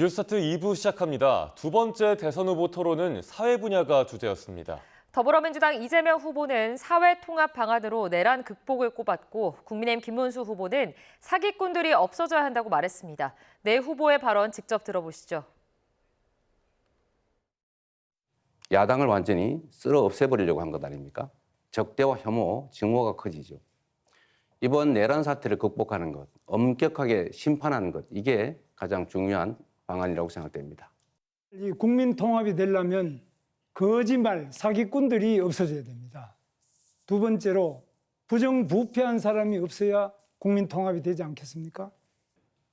뉴스타트 2부 시작합니다. 두 번째 대선 후보 토론은 사회 분야가 주제였습니다. 더불어민주당 이재명 후보는 사회 통합 방안으로 내란 극복을 꼽았고 국민의힘 김문수 후보는 사기꾼들이 없어져야 한다고 말했습니다. 네 후보의 발언 직접 들어보시죠. 야당을 완전히 쓸어 없애버리려고 한 것 아닙니까? 적대와 혐오, 증오가 커지죠. 이번 내란 사태를 극복하는 것, 엄격하게 심판하는 것, 이게 가장 중요한 방안이라고 생각됩니다. 이 국민 통합이 되려면 거짓말, 사기꾼들이 없어져야 됩니다. 두 번째로 부정부패한 사람이 없어야 국민 통합이 되지 않겠습니까?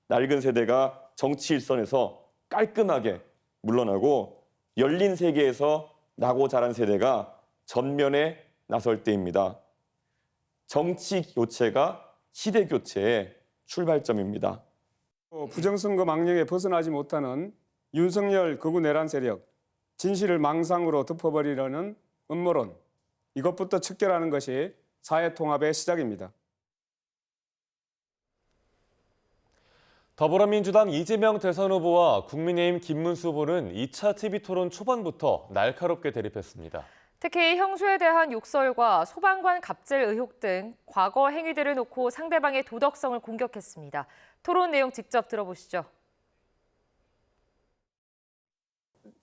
낡은 세대가 정치 일선에서 깔끔하게 물러나고 열린 세계에서 나고 자란 세대가 전면에 나설 때입니다. 정치 교체가 시대 교체의 출발점입니다. 부정선거 망령에 벗어나지 못하는 윤석열 극우 내란 세력, 진실을 망상으로 덮어버리려는 음모론, 이것부터 척결하는 것이 사회 통합의 시작입니다. 더불어민주당 이재명 대선 후보와 국민의힘 김문수 후보는 2차 TV토론 초반부터 날카롭게 대립했습니다. 특히 형수에 대한 욕설과 소방관 갑질 의혹 등 과거 행위들을 놓고 상대방의 도덕성을 공격했습니다. 토론 내용 직접 들어보시죠.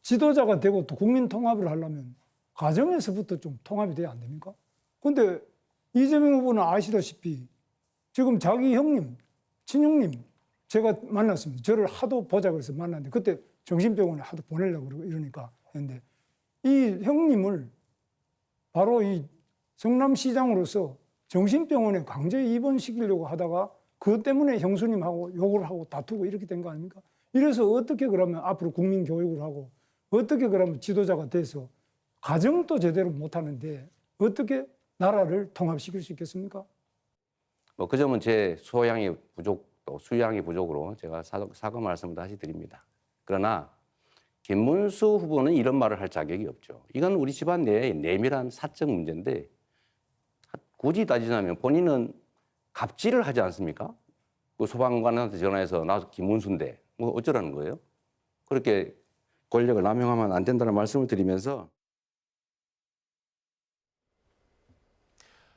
지도자가 되고 또 국민 통합을 하려면 가정에서부터 좀 통합이 돼야 안 됩니까? 근데 이재명 후보는 아시다시피 지금 자기 형님, 친형님 제가 만났습니다. 저를 하도 보자 그래서 만났는데 그때 정신병원에 하도 보내려고 그러고 이러니까 했는데 이 형님을 바로 이 성남시장으로서 정신병원에 강제 입원시키려고 하다가 그것 때문에 형수님하고 욕을 하고 다투고 이렇게 된 거 아닙니까? 이래서 어떻게 그러면 앞으로 국민 교육을 하고 어떻게 그러면 지도자가 돼서 가정도 제대로 못하는데 어떻게 나라를 통합시킬 수 있겠습니까? 그 점은 제 소양이 부족, 또 수양이 부족으로 제가 사과 말씀을 다시 드립니다. 그러나 김문수 후보는 이런 말을 할 자격이 없죠. 이건 우리 집안 내의 내밀한 사적 문제인데 굳이 따지자면 본인은 갑질을 하지 않습니까? 그 소방관한테 전화해서 나 김문수인데 뭐 어쩌라는 거예요? 그렇게 권력을 남용하면 안 된다는 말씀을 드리면서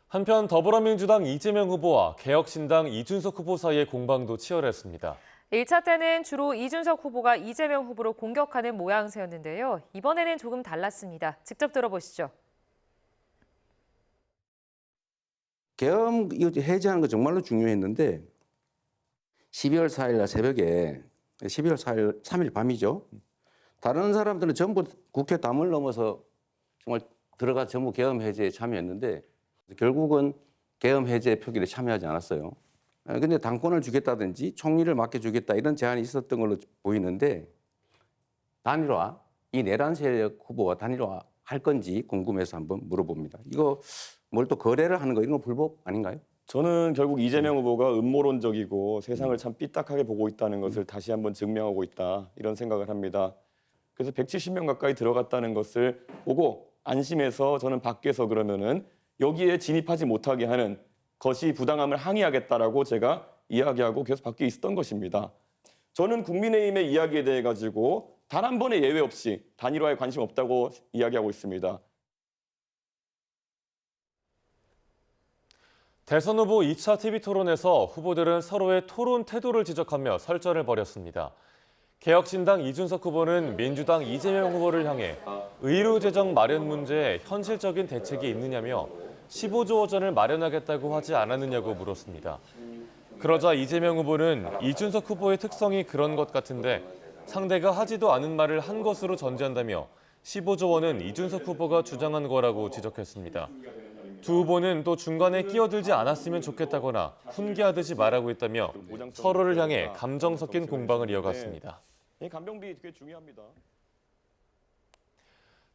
한편 더불어민주당 이재명 후보와 개혁신당 이준석 후보 사이의 공방도 치열했습니다. 1차 때는 주로 이준석 후보가 이재명 후보를 공격하는 모양새였는데요. 이번에는 조금 달랐습니다. 직접 들어보시죠. 계엄 해제하는 거 정말로 중요했는데 12월 4일 날 새벽에 12월 4일 3일 밤이죠. 다른 사람들은 전부 국회 담을 넘어서 정말 들어가 전부 계엄 해제에 참여했는데 결국은 계엄 해제 표결에 참여하지 않았어요. 근데 당권을 주겠다든지 총리를 맡겨주겠다 이런 제안이 있었던 걸로 보이는데 단일화, 이 내란 세력 후보와 단일화 할 건지 궁금해서 한번 물어봅니다. 이거 뭘 또 거래를 하는 거 이런 거 불법 아닌가요? 저는 결국 이재명 후보가 음모론적이고 세상을 참 삐딱하게 보고 있다는 것을 다시 한번 증명하고 있다 이런 생각을 합니다. 그래서 170명 가까이 들어갔다는 것을 보고 안심해서 저는 밖에서 그러면은 여기에 진입하지 못하게 하는 것이 부당함을 항의하겠다라고 제가 이야기하고 계속 밖에 있었던 것입니다. 저는 국민의힘의 이야기에 대해 가지고 단 한 번의 예외 없이 단일화에 관심 없다고 이야기하고 있습니다. 대선 후보 2차 TV토론에서 후보들은 서로의 토론 태도를 지적하며 설전을 벌였습니다. 개혁신당 이준석 후보는 민주당 이재명 후보를 향해 의료재정 마련 문제에 현실적인 대책이 있느냐며 15조 원을 마련하겠다고 하지 않았느냐고 물었습니다. 그러자 이재명 후보는 이준석 후보의 특성이 그런 것 같은데 상대가 하지도 않은 말을 한 것으로 전제한다며 15조 원은 이준석 후보가 주장한 거라고 지적했습니다. 두 후보는 또 중간에 끼어들지 않았으면 좋겠다거나 훈계하듯이 말하고 있다며 서로를 향해 감정 섞인 공방을 이어갔습니다. 간병비 되게 중요합니다.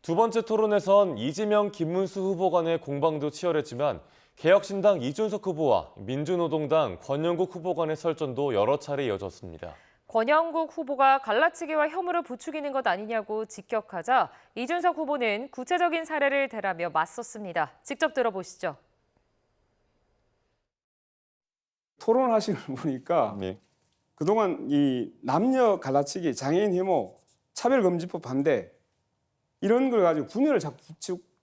두 번째 토론에선 이재명, 김문수 후보 간의 공방도 치열했지만 개혁신당 이준석 후보와 민주노동당 권영국 후보 간의 설전도 여러 차례 이어졌습니다. 권영국 후보가 갈라치기와 혐오를 부추기는 것 아니냐고 직격하자 이준석 후보는 구체적인 사례를 대라며 맞섰습니다. 직접 그동안 이 남녀 갈라치기, 장애인 혐오, 차별금지법 반대 이런 걸 가지고 분열을 자꾸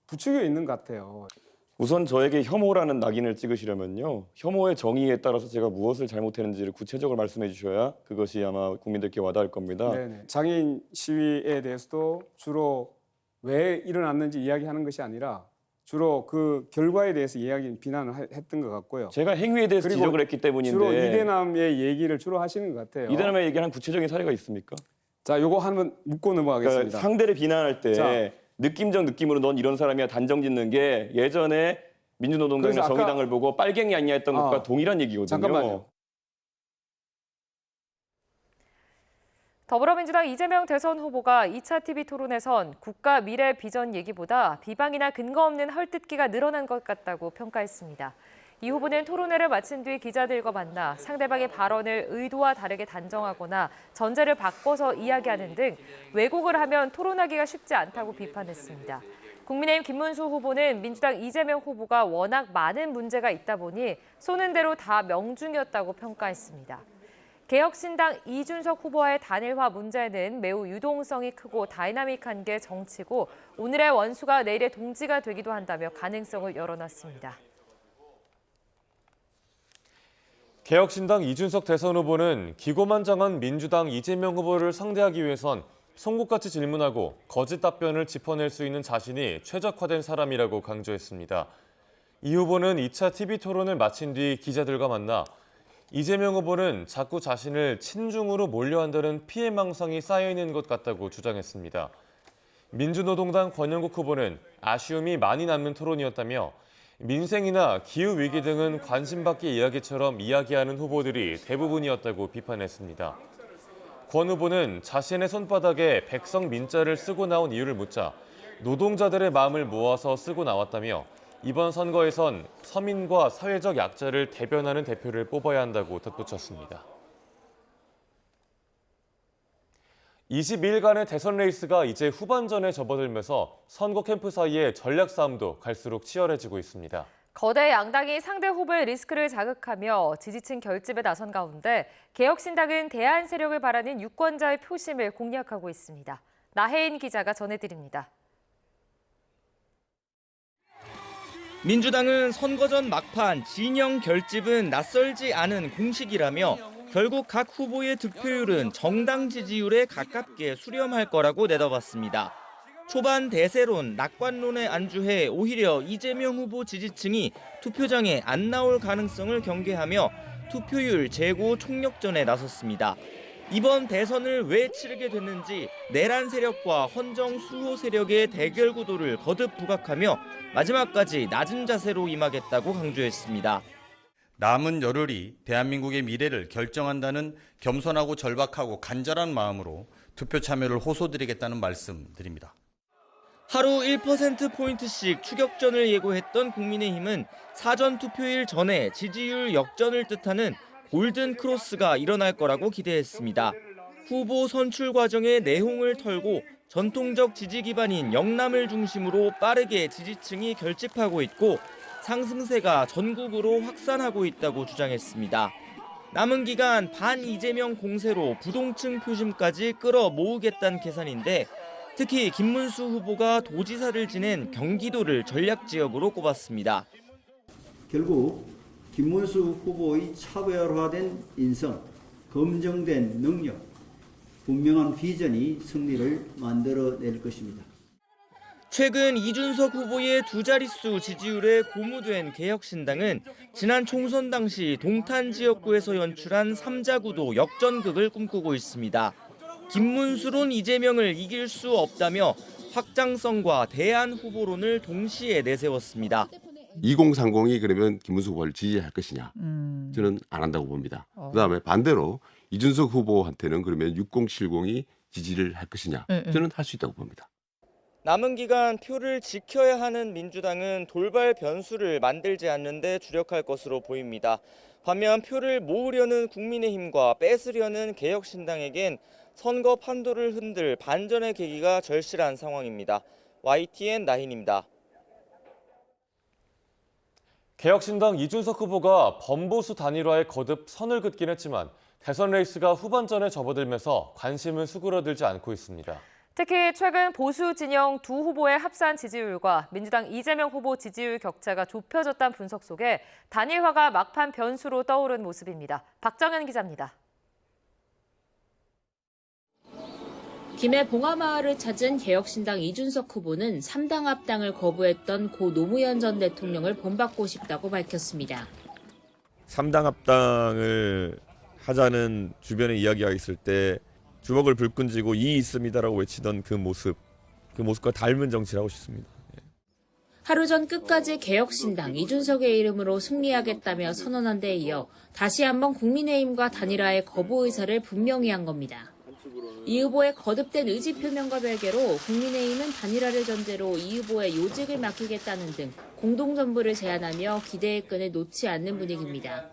부추겨 있는 것 같아요. 우선 저에게 혐오라는 낙인을 찍으시려면요. 혐오의 정의에 따라서 제가 무엇을 잘못했는지를 구체적으로 말씀해 주셔야 그것이 아마 국민들께 와닿을 겁니다. 네네. 장애인 시위에 대해서도 주로 왜 일어났는지 이야기하는 것이 아니라 주로 그 결과에 대해서 비난을 했던 것 같고요. 제가 행위에 대해서 그리고 지적을 했기 때문인데 주로 이대남의 얘기를 주로 하시는 것 같아요. 이대남의 얘기한 구체적인 사례가 있습니까? 자, 요거 한번 묻고 넘어가겠습니다. 그러니까 상대를 비난할 때 자. 느낌적 느낌으로 넌 이런 사람이야 단정 짓는 게 예전에 민주노동당이나 그래서 아까- 정의당을 보고 빨갱이 아니냐 했던 것과 동일한 얘기거든요. 잠깐만요. 더불어민주당 이재명 대선 후보가 2차 TV 토론에선 국가 미래 비전 얘기보다 비방이나 근거 없는 헐뜯기가 늘어난 것 같다고 평가했습니다. 이 후보는 토론회를 마친 뒤 기자들과 만나 상대방의 발언을 의도와 다르게 단정하거나 전제를 바꿔서 이야기하는 등 왜곡을 하면 토론하기가 쉽지 않다고 비판했습니다. 국민의힘 김문수 후보는 민주당 이재명 후보가 워낙 많은 문제가 있다 보니 쏘는 대로 다 명중이었다고 평가했습니다. 개혁신당 이준석 후보와의 단일화 문제는 매우 유동성이 크고 다이나믹한 게 정치고 오늘의 원수가 내일의 동지가 되기도 한다며 가능성을 열어놨습니다. 개혁신당 이준석 대선 후보는 기고만장한 민주당 이재명 후보를 상대하기 위해선 송곳같이 질문하고 거짓 답변을 짚어낼 수 있는 자신이 최적화된 사람이라고 강조했습니다. 이 후보는 2차 TV 토론을 마친 뒤 기자들과 만나 이재명 후보는 자꾸 자신을 친중으로 몰려한다는 피해망상이 쌓여있는 것 같다고 주장했습니다. 민주노동당 권영국 후보는 아쉬움이 많이 남는 토론이었다며 민생이나 기후위기 등은 관심 밖의 이야기처럼 이야기하는 후보들이 대부분이었다고 비판했습니다. 권 후보는 자신의 손바닥에 백성 민자를 쓰고 나온 이유를 묻자 노동자들의 마음을 모아서 쓰고 나왔다며 이번 선거에선 서민과 사회적 약자를 대변하는 대표를 뽑아야 한다고 덧붙였습니다. 22일간의 대선 레이스가 이제 후반전에 접어들면서 선거 캠프 사이의 전략 싸움도 갈수록 치열해지고 있습니다. 거대 양당이 상대 후보의 리스크를 자극하며 지지층 결집에 나선 가운데 개혁신당은 대안 세력을 바라는 유권자의 표심을 공략하고 있습니다. 나혜인 기자가 전해드립니다. 민주당은 선거 전 막판 진영 결집은 낯설지 않은 공식이라며 결국 각 후보의 득표율은 정당 지지율에 가깝게 수렴할 거라고 내다봤습니다. 초반 대세론, 낙관론에 안주해 오히려 이재명 후보 지지층이 투표장에 안 나올 가능성을 경계하며 투표율 재고 총력전에 나섰습니다. 이번 대선을 왜 치르게 됐는지 내란 세력과 헌정 수호 세력의 대결 구도를 거듭 부각하며 마지막까지 낮은 자세로 임하겠다고 강조했습니다. 남은 열흘이 대한민국의 미래를 결정한다는 겸손하고 절박하고 간절한 마음으로 투표 참여를 호소드리겠다는 말씀드립니다. 하루 1%포인트씩 추격전을 예고했던 국민의힘은 사전 투표일 전에 지지율 역전을 뜻하는 골든 크로스가 일어날 거라고 기대했습니다. 후보 선출 과정의 내홍을 털고 전통적 지지 기반인 영남을 중심으로 빠르게 지지층이 결집하고 있고 상승세가 전국으로 확산하고 있다고 주장했습니다. 남은 기간 반 이재명 공세로 부동층 표심까지 끌어모으겠다는 계산인데 특히 김문수 후보가 도지사를 지낸 경기도를 전략 지역으로 꼽았습니다. 결국 김문수 후보의 차별화된 인성, 검증된 능력, 분명한 비전이 승리를 만들어낼 것입니다. 최근 이준석 후보의 두 자릿수 지지율에 고무된 개혁신당은 지난 총선 당시 동탄 지역구에서 연출한 3자구도 역전극을 꿈꾸고 있습니다. 김문수론 이재명을 이길 수 없다며 확장성과 대안 후보론을 동시에 내세웠습니다. 2030이 그러면 김문수 후보를 지지할 것이냐? 저는 안 한다고 봅니다. 그다음에 반대로 이준석 후보한테는 그러면 6070이 지지를 할 것이냐? 저는 할 수 있다고 봅니다. 남은 기간 표를 지켜야 하는 민주당은 돌발 변수를 만들지 않는 데 주력할 것으로 보입니다. 반면 표를 모으려는 국민의힘과 뺏으려는 개혁신당에겐 선거 판도를 흔들 반전의 계기가 절실한 상황입니다. YTN 나힌입니다. 개혁신당 이준석 후보가 범보수 단일화에 거듭 선을 긋긴 했지만 대선 레이스가 후반전에 접어들면서 관심은 수그러들지 않고 있습니다. 특히 최근 보수 진영 두 후보의 합산 지지율과 민주당 이재명 후보 지지율 격차가 좁혀졌다는 분석 속에 단일화가 막판 변수로 떠오른 모습입니다. 박정현 기자입니다. 김해 봉하마을을 찾은 개혁신당 이준석 후보는 3당 합당을 거부했던 고 노무현 전 대통령을 본받고 싶다고 밝혔습니다. 3당 합당을 하자는 주변의 이야기가 있을 때 주먹을 불끈 쥐고 이의 있습니다라고 외치던 그 모습과 닮은 정치를 하고 싶습니다. 하루 전 끝까지 개혁신당 이준석의 이름으로 승리하겠다며 선언한 데 이어 다시 한번 국민의힘과 단일화의 거부 의사를 분명히 한 겁니다. 이 후보의 거듭된 의지 표명과 별개로 국민의힘은 단일화를 전제로 이 후보의 요직을 맡기겠다는 등 공동정부를 제안하며 기대의 끈을 놓지 않는 분위기입니다.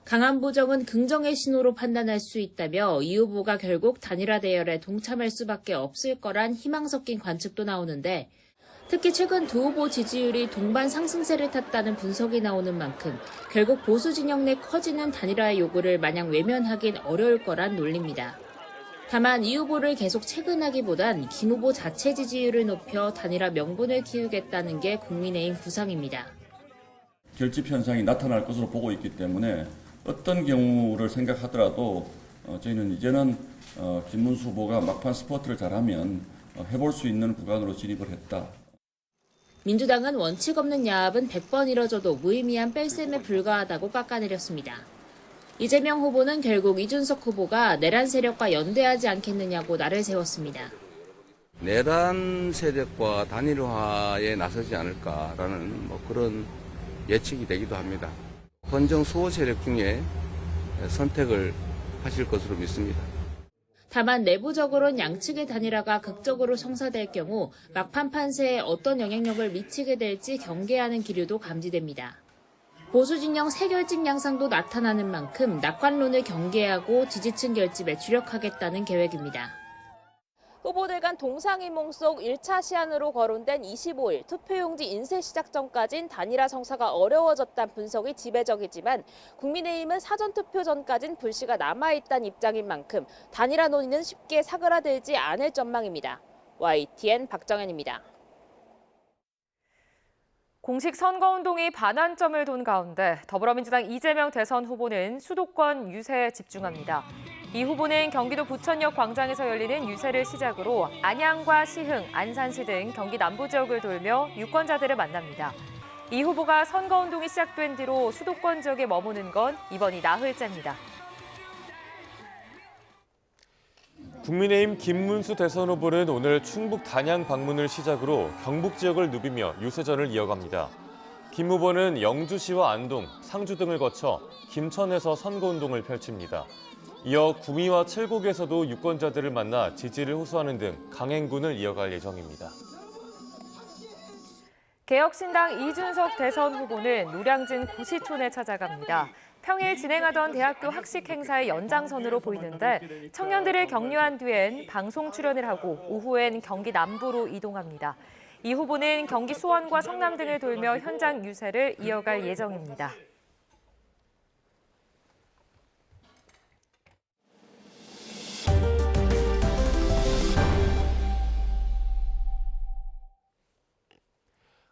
강한 부정은 긍정의 신호로 판단할 수 있다며 이 후보가 결국 단일화 대열에 동참할 수밖에 없을 거란 희망 섞인 관측도 나오는데 특히 최근 두 후보 지지율이 동반 상승세를 탔다는 분석이 나오는 만큼 결국 보수 진영 내 커지는 단일화의 요구를 마냥 외면하긴 어려울 거란 논리입니다. 다만 이 후보를 계속 체근하기보단 김 후보 자체 지지율을 높여 단일화 명분을 키우겠다는 게 국민의힘 구상입니다. 결집 현상이 나타날 것으로 보고 있기 때문에 어떤 경우를 생각하더라도 저희는 이제는 김문수 후보가 막판 스포트를 잘하면 해볼 수 있는 구간으로 진입을 했다. 민주당은 원칙 없는 야합은 100번 이뤄져도 무의미한 뺄셈에 불과하다고 깎아내렸습니다. 이재명 후보는 결국 이준석 후보가 내란 세력과 연대하지 않겠느냐고 날을 세웠습니다. 내란 세력과 단일화에 나서지 않을까라는 그런 예측이 되기도 합니다. 헌정 수호 세력 중에 선택을 하실 것으로 믿습니다. 다만 내부적으로는 양측의 단일화가 극적으로 성사될 경우 막판 판세에 어떤 영향력을 미치게 될지 경계하는 기류도 감지됩니다. 보수 진영 세결집 양상도 나타나는 만큼 낙관론을 경계하고 지지층 결집에 주력하겠다는 계획입니다. 후보들 간 동상이몽 속 1차 시한으로 거론된 25일 투표용지 인쇄 시작 전까진 단일화 성사가 어려워졌다는 분석이 지배적이지만 국민의힘은 사전투표 전까진 불씨가 남아있다는 입장인 만큼 단일화 논의는 쉽게 사그라들지 않을 전망입니다. YTN 박정현입니다. 공식 선거운동이 반환점을 돈 가운데 더불어민주당 이재명 대선 후보는 수도권 유세에 집중합니다. 이 후보는 경기도 부천역 광장에서 열리는 유세를 시작으로 안양과 시흥, 안산시 등 경기 남부 지역을 돌며 유권자들을 만납니다. 이 후보가 선거운동이 시작된 뒤로 수도권 지역에 머무는 건 이번이 나흘째입니다. 국민의힘 김문수 대선 후보는 오늘 충북 단양 방문을 시작으로 경북 지역을 누비며 유세전을 이어갑니다. 김 후보는 영주시와 안동, 상주 등을 거쳐 김천에서 선거운동을 펼칩니다. 이어 구미와 칠곡에서도 유권자들을 만나 지지를 호소하는 등 강행군을 이어갈 예정입니다. 개혁신당 이준석 대선 후보는 노량진 구시촌에 찾아갑니다. 평일 진행하던 대학교 학식 행사의 연장선으로 보이는데 청년들을 격려한 뒤엔 방송 출연을 하고 오후엔 경기 남부로 이동합니다. 이 후보는 경기 수원과 성남 등을 돌며 현장 유세를 이어갈 예정입니다.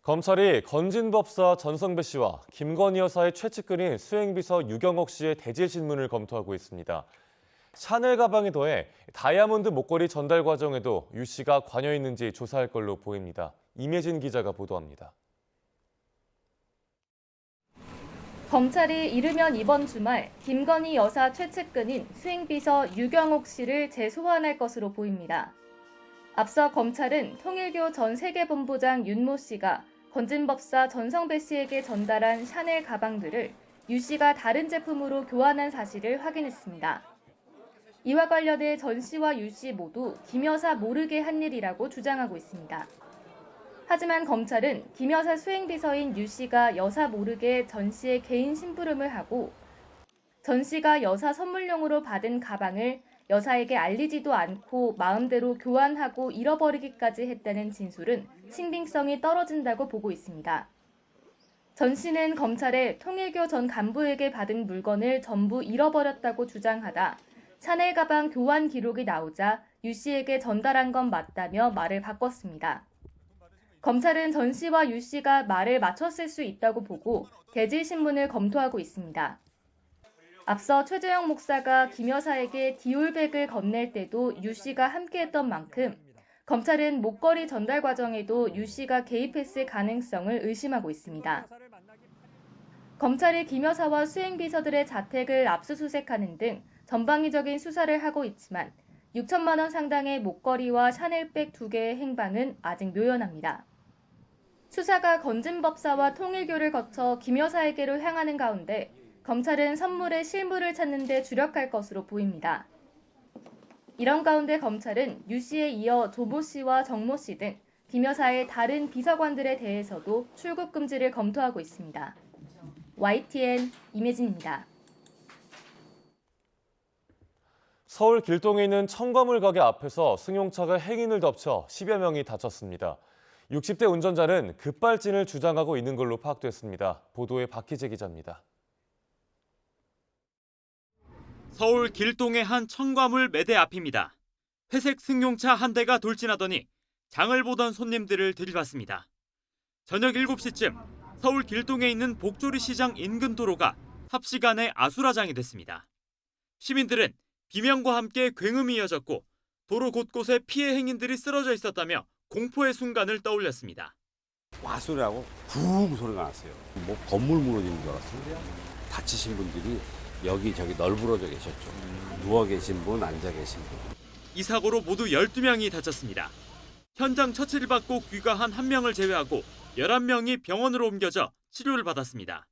검찰이 건진법사 전성배 씨와 김건희 여사의 최측근인 수행비서 유경옥 씨의 대질 신문을 검토하고 있습니다. 샤넬 가방에 더해 다이아몬드 목걸이 전달 과정에도 유 씨가 관여했는지 조사할 걸로 보입니다. 임혜진 기자가 보도합니다. 검찰이 이르면 이번 주말 김건희 여사 최측근인 수행비서 유경옥 씨를 재소환할 것으로 보입니다. 앞서 검찰은 통일교 전 세계본부장 윤모 씨가 건진법사 전성배 씨에게 전달한 샤넬 가방들을 유 씨가 다른 제품으로 교환한 사실을 확인했습니다. 이와 관련해 전 씨와 유 씨 모두 김 여사 모르게 한 일이라고 주장하고 있습니다. 하지만 검찰은 김 여사 수행비서인 유 씨가 여사 모르게 전 씨의 개인 심부름을 하고 전 씨가 여사 선물용으로 받은 가방을 여사에게 알리지도 않고 마음대로 교환하고 잃어버리기까지 했다는 진술은 신빙성이 떨어진다고 보고 있습니다. 전 씨는 검찰에 통일교 전 간부에게 받은 물건을 전부 잃어버렸다고 주장하다 샤넬 가방 교환 기록이 나오자 유 씨에게 전달한 건 맞다며 말을 바꿨습니다. 검찰은 전 씨와 유 씨가 말을 맞췄을 수 있다고 보고 대질 신문을 검토하고 있습니다. 앞서 최재형 목사가 김 여사에게 디올백을 건넬 때도 유 씨가 함께했던 만큼 검찰은 목걸이 전달 과정에도 유 씨가 개입했을 가능성을 의심하고 있습니다. 검찰이 김 여사와 수행비서들의 자택을 압수수색하는 등 전방위적인 수사를 하고 있지만 6천만 원 상당의 목걸이와 샤넬백 2개의 행방은 아직 묘연합니다. 수사가 건진법사와 통일교를 거쳐 김 여사에게로 향하는 가운데 검찰은 선물의 실물을 찾는 데 주력할 것으로 보입니다. 이런 가운데 검찰은 유 씨에 이어 조모 씨와 정모 씨 등 김 여사의 다른 비서관들에 대해서도 출국 금지를 검토하고 있습니다. YTN 임혜진입니다. 서울 길동에 있는 청과물 가게 앞에서 승용차가 행인을 덮쳐 10여 명이 다쳤습니다. 60대 운전자는 급발진을 주장하고 있는 걸로 파악됐습니다. 보도에 박희재 기자입니다. 서울 길동의 한 청과물 매대 앞입니다. 회색 승용차 한 대가 돌진하더니 장을 보던 손님들을 들이받습니다. 저녁 7시쯤 서울 길동에 있는 복조리 시장 인근 도로가 삽시간에 아수라장이 됐습니다. 시민들은 비명과 함께 굉음이 이어졌고 도로 곳곳에 피해 행인들이 쓰러져 있었다며 공포의 순간을 떠올렸습니다. 와소리하고 쿵 소리가 났어요. 뭐 건물 무너지는 줄 알았어요. 다치신 분들이 여기저기 널브러져 계셨죠. 누워 계신 분, 앉아 계신 분. 이 사고로 모두 12명이 다쳤습니다. 현장 처치를 받고 귀가한 1명을 제외하고 11명이 병원으로 옮겨져 치료를 받았습니다.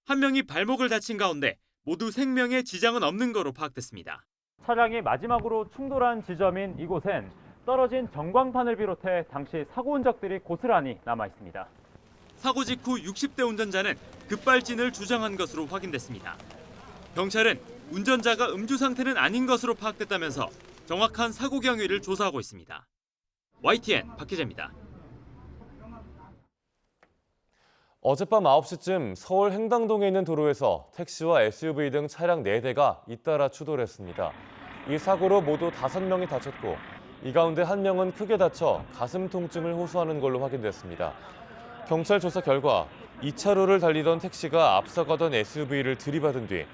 1명이 발목을 다친 가운데 모두 생명에 지장은 없는 거로 파악됐습니다. 차량이 마지막으로 충돌한 지점인 이곳엔 떨어진 전광판을 비롯해 당시 사고 흔적들이 고스란히 남아 있습니다. 사고 직후 60대 운전자는 급발진을 주장한 것으로 확인됐습니다. 경찰은 운전자가 음주 상태는 아닌 것으로 파악됐다면서 정확한 사고 경위를 조사하고 있습니다. YTN 박희재입니다. 어젯밤 9시쯤 서울 행당동에 있는 도로에서 택시와 SUV 등 차량 4대가 잇따라 추돌했습니다. 이 사고로 모두 5명이 다쳤고 이 가운데 1명은 크게 다쳐 가슴 통증을 호소하는 걸로 확인됐습니다. 경찰 조사 결과 2차로를 달리던 택시가 앞서가던 SUV를 들이받은 뒤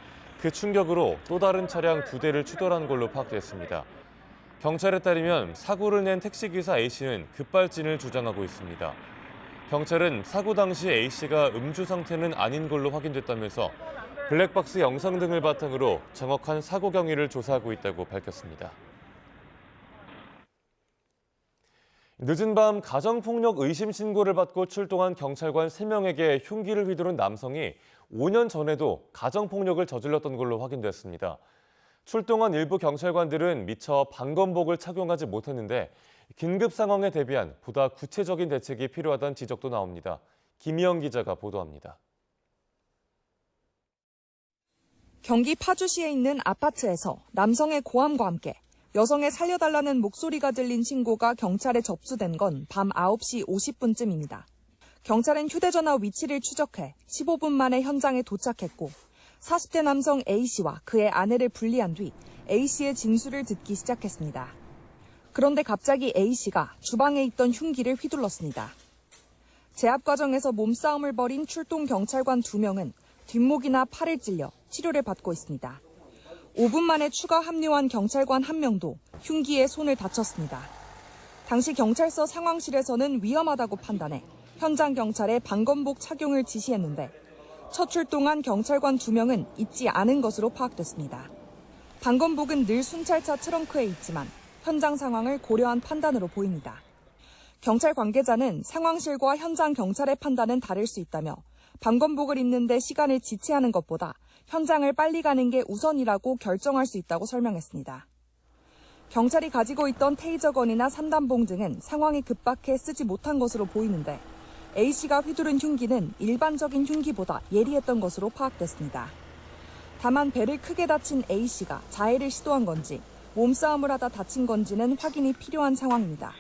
그 충격으로 또 다른 차량 2대를 추돌한 걸로 파악됐습니다. 경찰에 따르면 사고를 낸 택시기사 A씨는 급발진을 주장하고 있습니다. 경찰은 사고 당시 A씨가 음주 상태는 아닌 걸로 확인됐다면서 블랙박스 영상 등을 바탕으로 정확한 사고 경위를 조사하고 있다고 밝혔습니다. 늦은 밤 가정폭력 의심 신고를 받고 출동한 경찰관 3명에게 흉기를 휘두른 남성이 5년 전에도 가정폭력을 저질렀던 걸로 확인됐습니다. 출동한 일부 경찰관들은 미처 방검복을 착용하지 못했는데 긴급 상황에 대비한 보다 구체적인 대책이 필요하다는 지적도 나옵니다. 김희영 기자가 보도합니다. 경기 파주시에 있는 아파트에서 남성의 고함과 함께 여성의 살려달라는 목소리가 들린 신고가 경찰에 접수된 건 밤 9시 50분쯤입니다. 경찰은 휴대전화 위치를 추적해 15분 만에 현장에 도착했고 40대 남성 A씨와 그의 아내를 분리한 뒤 A씨의 진술을 듣기 시작했습니다. 그런데 갑자기 A씨가 주방에 있던 흉기를 휘둘렀습니다. 제압 과정에서 몸싸움을 벌인 출동 경찰관 2명은 뒷목이나 팔을 찔려 치료를 받고 있습니다. 5분 만에 추가 합류한 경찰관 1명도 흉기에 손을 다쳤습니다. 당시 경찰서 상황실에서는 위험하다고 판단해 현장 경찰에 방검복 착용을 지시했는데 첫 출동한 경찰관 2명은 잊지 않은 것으로 파악됐습니다. 방검복은 늘 순찰차 트렁크에 있지만 현장 상황을 고려한 판단으로 보입니다. 경찰 관계자는 상황실과 현장 경찰의 판단은 다를 수 있다며 방검복을 입는 데 시간을 지체하는 것보다 현장을 빨리 가는 게 우선이라고 결정할 수 있다고 설명했습니다. 경찰이 가지고 있던 테이저건이나 산단봉 등은 상황이 급박해 쓰지 못한 것으로 보이는데 A씨가 휘두른 흉기는 일반적인 흉기보다 예리했던 것으로 파악됐습니다. 다만 배를 크게 다친 A씨가 자해를 시도한 건지 몸싸움을 하다 다친 건지는 확인이 필요한 상황입니다.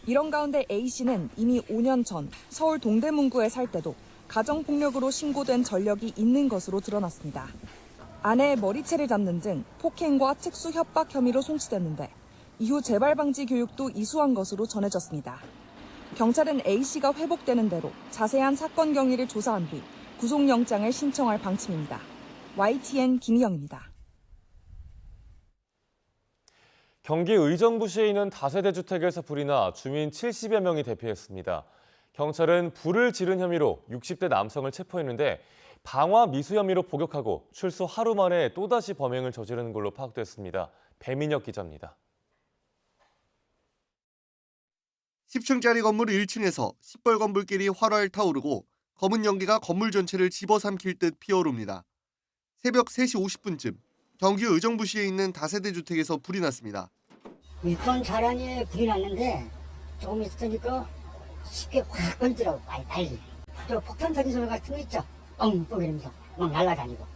이런 가운데 A씨는 이미 5년 전 서울 동대문구에 살 때도 가정폭력으로 신고된 전력이 있는 것으로 드러났습니다. 아내의 머리채를 잡는 등 폭행과 특수 협박 혐의로 송치됐는데 이후 재발 방지 교육도 이수한 것으로 전해졌습니다. 경찰은 A씨가 회복되는 대로 자세한 사건 경위를 조사한 뒤 구속영장을 신청할 방침입니다. YTN 김희영입니다. 경기 의정부시에 있는 다세대 주택에서 불이 나 주민 70여 명이 대피했습니다. 경찰은 불을 지른 혐의로 60대 남성을 체포했는데 방화 미수 혐의로 복역하고 출소 하루 만에 또다시 범행을 저지르는 걸로 파악됐습니다. 배민혁 기자입니다. 10층짜리 건물 1층에서 시뻘건 불길이 활활 타오르고 검은 연기가 건물 전체를 집어삼킬 듯 피어오릅니다. 새벽 3시 50분쯤 경기 의정부시에 있는 다세대 주택에서 불이 났습니다. 일본 자란에 불이 났는데 조금 있으니까 쉽게 확 번지더라고 빨리. 저 폭탄 터진 소리 같은 거 있죠? 뻥 이러면서 막 날아다니고.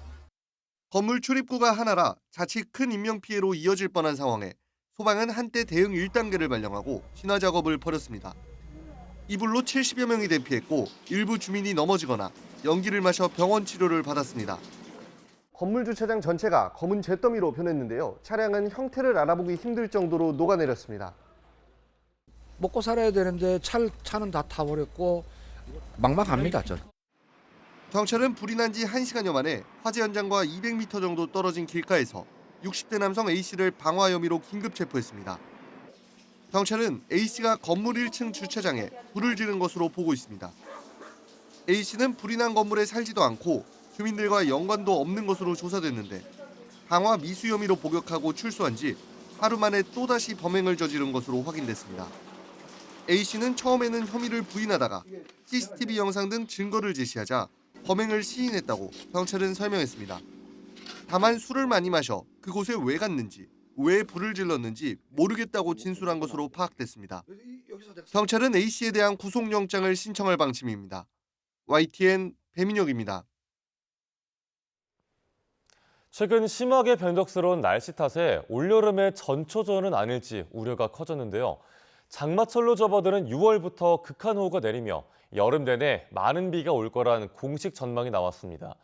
건물 출입구가 하나라 자칫 큰 인명피해로 이어질 뻔한 상황에 소방은 한때 대응 1단계를 발령하고 진화 작업을 벌였습니다. 이 불로 70여 명이 대피했고 일부 주민이 넘어지거나 연기를 마셔 병원 치료를 받았습니다. 건물 주차장 전체가 검은 잿더미로 변했는데요. 차량은 형태를 알아보기 힘들 정도로 녹아내렸습니다. 먹고 살아야 되는데 차는 다 타버렸고 막막합니다. 전. 경찰은 불이 난 지 1시간여 만에 화재 현장과 200m 정도 떨어진 길가에서 60대 남성 A씨를 방화 혐의로 긴급 체포했습니다. 경찰은 A씨가 건물 1층 주차장에 불을 지른 것으로 보고 있습니다. A씨는 불이 난 건물에 살지도 않고 주민들과 연관도 없는 것으로 조사됐는데 방화 미수 혐의로 복역하고 출소한 지 하루 만에 또다시 범행을 저지른 것으로 확인됐습니다. A씨는 처음에는 혐의를 부인하다가 CCTV 영상 등 증거를 제시하자 범행을 시인했다고 경찰은 설명했습니다. 다만 술을 많이 마셔 그곳에 왜 갔는지, 왜 불을 질렀는지 모르겠다고 진술한 것으로 파악됐습니다. 경찰은 A씨에 대한 구속영장을 신청할 방침입니다. YTN 배민혁입니다. 최근 심하게 변덕스러운 날씨 탓에 올여름에 전초전은 아닐지 우려가 커졌는데요. 장마철로 접어드는 6월부터 극한호우가 내리며 여름 내내 많은 비가 올 거란 공식 전망이 나왔습니다.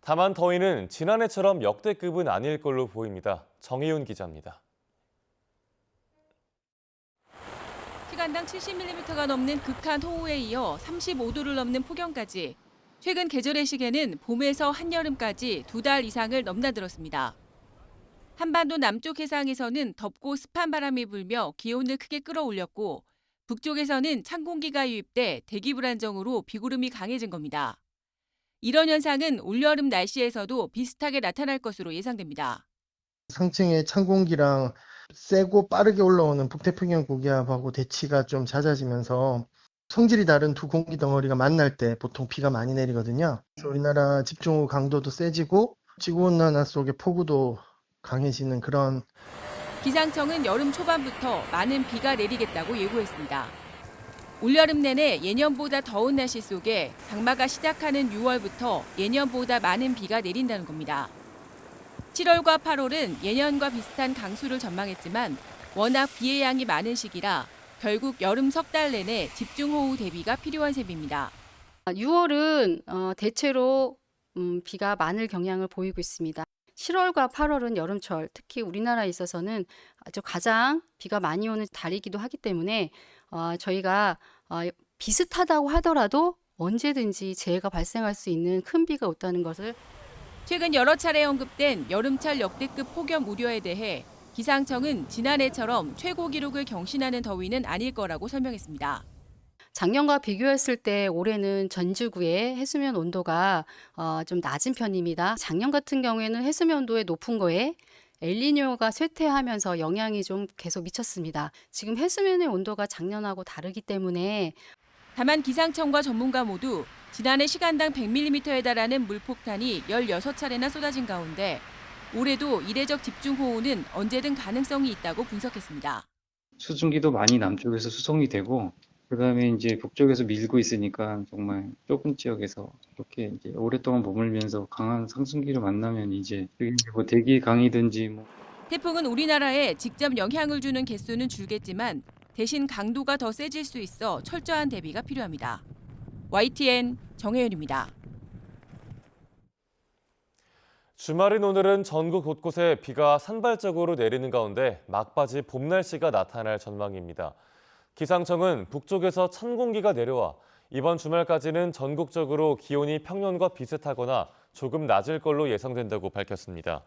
다만 더위는 지난해처럼 역대급은 아닐 걸로 보입니다. 정혜윤 기자입니다. 시간당 70mm가 넘는 극한 호우에 이어 35도를 넘는 폭염까지 최근 계절의 시계는 봄에서 한여름까지 2달 이상을 넘나들었습니다. 한반도 남쪽 해상에서는 덥고 습한 바람이 불며 기온을 크게 끌어올렸고 북쪽에서는 찬 공기가 유입돼 대기 불안정으로 비구름이 강해진 겁니다. 이런 현상은 올여름 날씨에서도 비슷하게 나타날 것으로 예상됩니다. 상층의 찬 공기랑 세고 빠르게 올라오는 북태평양 고기압하고 대치가 좀 잦아지면서 성질이 다른 두 공기 덩어리가 만날 때 보통 비가 많이 내리거든요. 그래서 우리나라 집중호우 강도도 세지고 지구온난화 속의 폭우도 강해지는 그런. 기상청은 여름 초반부터 많은 비가 내리겠다고 예고했습니다. 올여름 내내 예년보다 더운 날씨 속에 장마가 시작하는 6월부터 예년보다 많은 비가 내린다는 겁니다. 7월과 8월은 예년과 비슷한 강수를 전망했지만 워낙 비의 양이 많은 시기라 결국 여름 석 달 내내 집중호우 대비가 필요한 셈입니다. 6월은 대체로 비가 많을 경향을 보이고 있습니다. 7월과 8월은 여름철, 특히 우리나라에 있어서는 아주 가장 비가 많이 오는 달이기도 하기 때문에 저희가 비슷하다고 하더라도 언제든지 재해가 발생할 수 있는 큰 비가 온다는 것을. 최근 여러 차례 언급된 여름철 역대급 폭염 우려에 대해 기상청은 지난해처럼 최고 기록을 경신하는 더위는 아닐 거라고 설명했습니다. 작년과 비교했을 때 올해는 전지구의 해수면 온도가 좀 낮은 편입니다. 작년 같은 경우에는 해수면 온도의 높은 거에 엘니뇨가 쇠퇴하면서 영향이 좀 계속 미쳤습니다. 지금 해수면의 온도가 작년하고 다르기 때문에. 다만 기상청과 전문가 모두 지난해 시간당 100mm에 달하는 물폭탄이 16차례나 쏟아진 가운데 올해도 이례적 집중호우는 언제든 가능성이 있다고 분석했습니다. 수증기도 많이 남쪽에서 수송이 되고 그다음에 이제 북쪽에서 밀고 있으니까 정말 좁은 지역에서 이렇게 이제 오랫동안 머물면서 강한 상승기를 만나면 이제 뭐 대기 강이든지 뭐. 태풍은 우리나라에 직접 영향을 주는 개수는 줄겠지만 대신 강도가 더 세질 수 있어 철저한 대비가 필요합니다. YTN 정혜윤입니다. 주말인 오늘은 전국 곳곳에 비가 산발적으로 내리는 가운데 막바지 봄 날씨가 나타날 전망입니다. 기상청은 북쪽에서 찬 공기가 내려와 이번 주말까지는 전국적으로 기온이 평년과 비슷하거나 조금 낮을 걸로 예상된다고 밝혔습니다.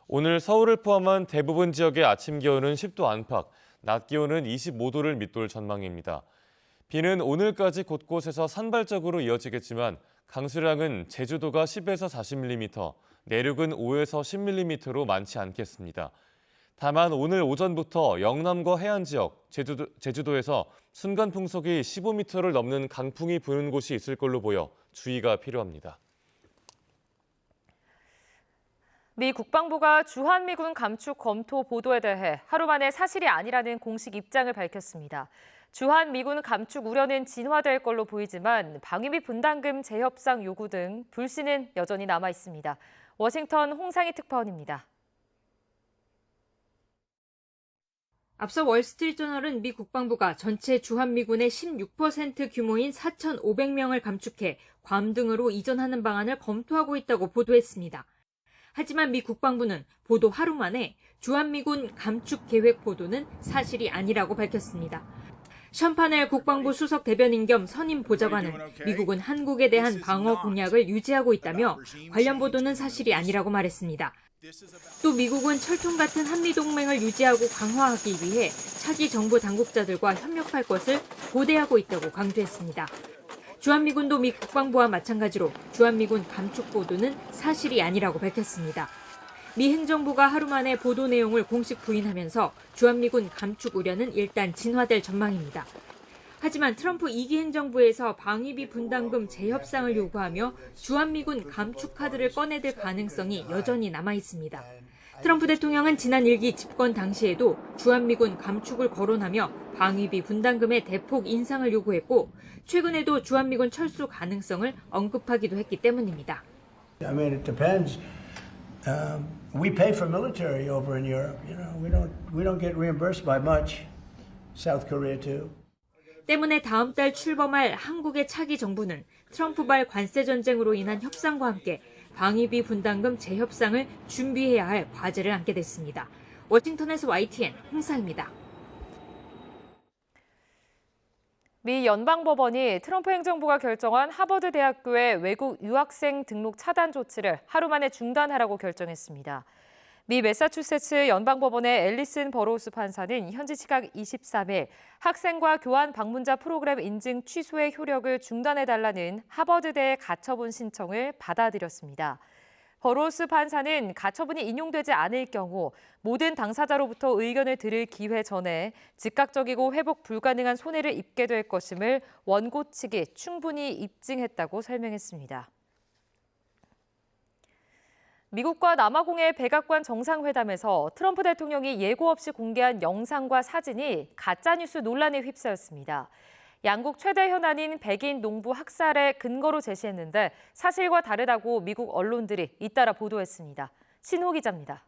오늘 서울을 포함한 대부분 지역의 아침 기온은 10도 안팎, 낮 기온은 25도를 밑돌 전망입니다. 비는 오늘까지 곳곳에서 산발적으로 이어지겠지만 강수량은 제주도가 10에서 40mm, 내륙은 5에서 10mm로 많지 않겠습니다. 다만 오늘 오전부터 영남과 해안 지역, 제주도에서 순간 풍속이 15m를 넘는 강풍이 부는 곳이 있을 걸로 보여 주의가 필요합니다. 미 국방부가 주한미군 감축 검토 보도에 대해 하루 만에 사실이 아니라는 공식 입장을 밝혔습니다. 주한미군 감축 우려는 진화될 걸로 보이지만 방위비 분담금 재협상 요구 등 불씨는 여전히 남아 있습니다. 워싱턴 홍상희 특파원입니다. 앞서 월스트리트저널은 미 국방부가 전체 주한미군의 16% 규모인 4,500명을 감축해 괌 등으로 이전하는 방안을 검토하고 있다고 보도했습니다. 하지만 미 국방부는 보도 하루 만에 주한미군 감축 계획 보도는 사실이 아니라고 밝혔습니다. 션파넬 국방부 수석 대변인 겸 선임 보좌관은 미국은 한국에 대한 방어 공약을 유지하고 있다며 관련 보도는 사실이 아니라고 말했습니다. 또 미국은 철통 같은 한미동맹을 유지하고 강화하기 위해 차기 정부 당국자들과 협력할 것을 고대하고 있다고 강조했습니다. 주한미군도 미 국방부와 마찬가지로 주한미군 감축 보도는 사실이 아니라고 밝혔습니다. 미 행정부가 하루 만에 보도 내용을 공식 부인하면서 주한미군 감축 우려는 일단 진화될 전망입니다. 하지만 트럼프 2기 행정부에서 방위비 분담금 재협상을 요구하며 주한미군 감축 카드를 꺼내들 가능성이 여전히 남아 있습니다. 트럼프 대통령은 지난 1기 집권 당시에도 주한미군 감축을 거론하며 방위비 분담금의 대폭 인상을 요구했고 최근에도 주한미군 철수 가능성을 언급하기도 했기 때문입니다. I mean, it depends. We pay for military over in Europe. You know, we don't get reimbursed by much. South Korea too. 때문에 다음 달 출범할 한국의 차기 정부는 트럼프발 관세 전쟁으로 인한 협상과 함께 방위비 분담금 재협상을 준비해야 할 과제를 안게 됐습니다. 워싱턴에서 YTN 홍사입니다. 미 연방법원이 트럼프 행정부가 결정한 하버드 대학교의 외국 유학생 등록 차단 조치를 하루 만에 중단하라고 결정했습니다. 미 매사추세츠 연방법원의 앨리슨 버로우스 판사는 현지 시각 23일 학생과 교환 방문자 프로그램 인증 취소의 효력을 중단해달라는 하버드대의 가처분 신청을 받아들였습니다. 버로우스 판사는 가처분이 인용되지 않을 경우 모든 당사자로부터 의견을 들을 기회 전에 즉각적이고 회복 불가능한 손해를 입게 될 것임을 원고 측이 충분히 입증했다고 설명했습니다. 미국과 남아공의 백악관 정상회담에서 트럼프 대통령이 예고 없이 공개한 영상과 사진이 가짜뉴스 논란에 휩싸였습니다. 양국 최대 현안인 백인 농부 학살의 근거로 제시했는데 사실과 다르다고 미국 언론들이 잇따라 보도했습니다. 신호 기자입니다.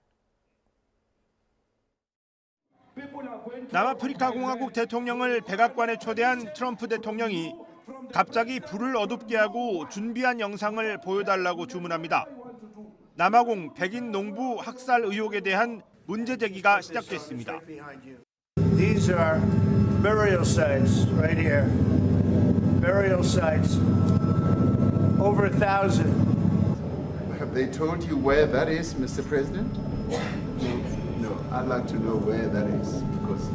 남아프리카 공화국 대통령을 백악관에 초대한 트럼프 대통령이 갑자기 불을 어둡게 하고 준비한 영상을 보여달라고 주문합니다. 남아공 백인 농부 학살 의혹에 대한 문제 제기가 시작됐습니다. These are burial sites right here. Burial sites. Over 1,000. Have they told you where that is, Mr. President? No. I'd like to know where that is because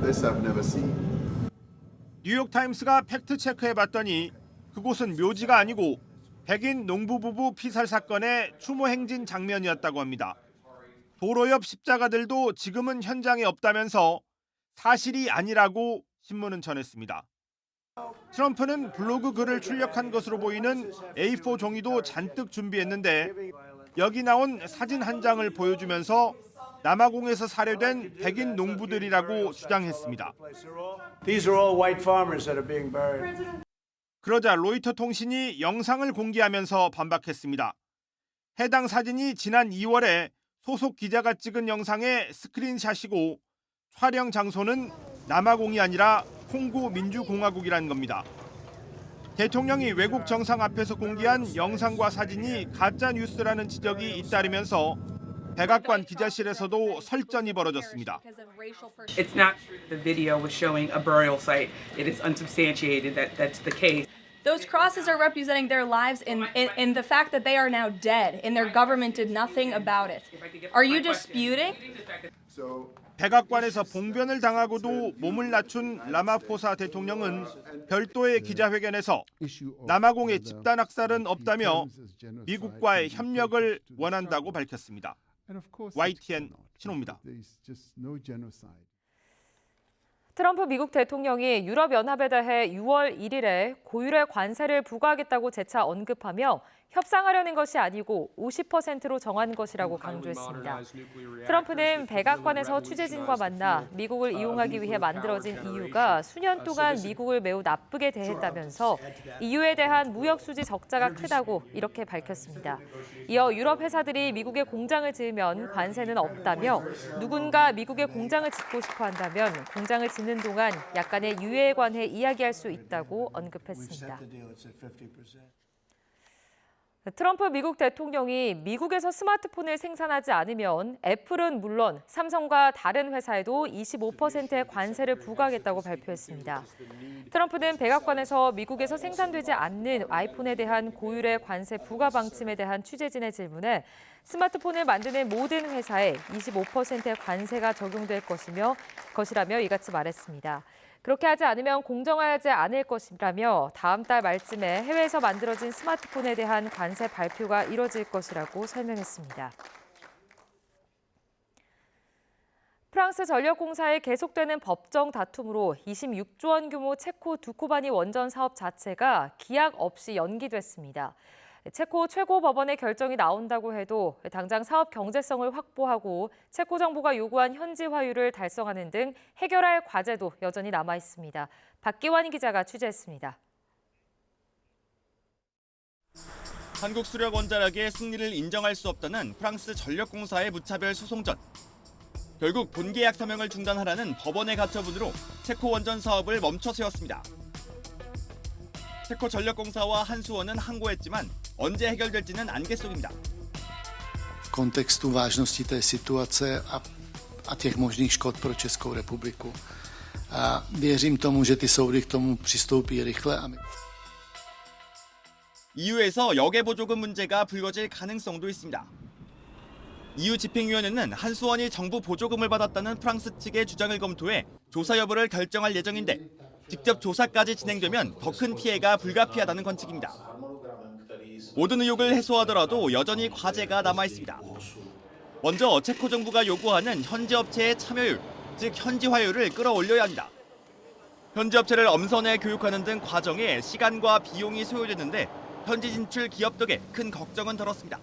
this I've never seen. 뉴욕타임스가 팩트 체크해봤더니 그곳은 묘지가 아니고 백인 농부 부부 피살 사건의 추모 행진 장면이었다고 합니다. 도로 옆 십자가들도 지금은 현장에 없다면서 사실이 아니라고 신문은 전했습니다. 트럼프는 블로그 글을 출력한 것으로 보이는 A4 종이도 잔뜩 준비했는데 여기 나온 사진 한 장을 보여주면서 남아공에서 살해된 백인 농부들이라고 주장했습니다. These are all white farmers that are being buried. 그러자 로이터 통신이 영상을 공개하면서 반박했습니다. 해당 사진이 지난 2월에 소속 기자가 찍은 영상의 스크린샷이고 촬영 장소는 남아공이 아니라 콩고 민주공화국이라는 겁니다. 대통령이 외국 정상 앞에서 공개한 영상과 사진이 가짜 뉴스라는 지적이 잇따르면서 백악관 기자실에서도 설전이 벌어졌습니다. It's not the video was showing a burial site. It is unsubstantiated that that's the case. Those crosses are representing their lives in the fact that they are now dead and their government did nothing about it. Are you disputing? 백악관에서 봉변을 당하고도 몸을 낮춘 라마포사 대통령은 별도의 기자회견에서 남아공의 집단 학살은 없다며 미국과의 협력을 원한다고 밝혔습니다. YTN 신호입니다. 트럼프 미국 대통령이 유럽연합에 대해 6월 1일에 고율의 관세를 부과하겠다고 재차 언급하며 협상하려는 것이 아니고 50%로 정한 것이라고 강조했습니다. 트럼프는 백악관에서 취재진과 만나 미국을 이용하기 위해 만들어진 EU가 수년 동안 미국을 매우 나쁘게 대했다면서 EU에 대한 무역 수지 적자가 크다고 이렇게 밝혔습니다. 이어 유럽 회사들이 미국에 공장을 지으면 관세는 없다며 누군가 미국에 공장을 짓고 싶어 한다면 공장을 짓는 동안 약간의 유예에 관해 이야기할 수 있다고 언급했습니다. 트럼프 미국 대통령이 미국에서 스마트폰을 생산하지 않으면 애플은 물론 삼성과 다른 회사에도 25%의 관세를 부과하겠다고 발표했습니다. 트럼프는 백악관에서 미국에서 생산되지 않는 아이폰에 대한 고율의 관세 부과 방침에 대한 취재진의 질문에 스마트폰을 만드는 모든 회사에 25%의 관세가 적용될 것이라며 이같이 말했습니다. 그렇게 하지 않으면 공정하지 않을 것이라며 다음 달 말쯤에 해외에서 만들어진 스마트폰에 대한 관세 발표가 이뤄질 것이라고 설명했습니다. 프랑스 전력공사의 계속되는 법정 다툼으로 26조 원 규모 체코 두코바니 원전 사업 자체가 기약 없이 연기됐습니다. 체코 최고법원의 결정이 나온다고 해도 당장 사업 경제성을 확보하고 체코 정부가 요구한 현지 화유를 달성하는 등 해결할 과제도 여전히 남아 있습니다. 박기환 기자가 취재했습니다. 한국 수력 원자력의 승리를 인정할 수 없다는 프랑스 전력공사의 무차별 소송전. 결국 본계약 서명을 중단하라는 법원의 가처분으로 체코 원전 사업을 멈춰 세웠습니다. 체코 전력공사와 한수원은 항고했지만 언제 해결될지는 안갯속입니다. V kontextu vážnosti té situace a těch možných škod pro Českou republiku. A věřím tomu, že ty soudy k tomu přistoupí rychle. EU에서 역외보조금 문제가 불거질 가능성도 있습니다. EU 집행위원회는 한수원이 정부 보조금을 받았다는 프랑스 측의 주장을 검토해 조사 여부를 결정할 예정인데 직접 조사까지 진행되면 더 큰 피해가 불가피하다는 관측입니다. 모든 의혹을 해소하더라도 여전히 과제가 남아있습니다. 먼저 체코 정부가 요구하는 현지 업체의 참여율, 즉 현지 화요를 끌어올려야 합니다. 현지 업체를 엄선해 교육하는 등 과정에 시간과 비용이 소요되는데 현지 진출 기업 덕에 큰 걱정은 덜었습니다.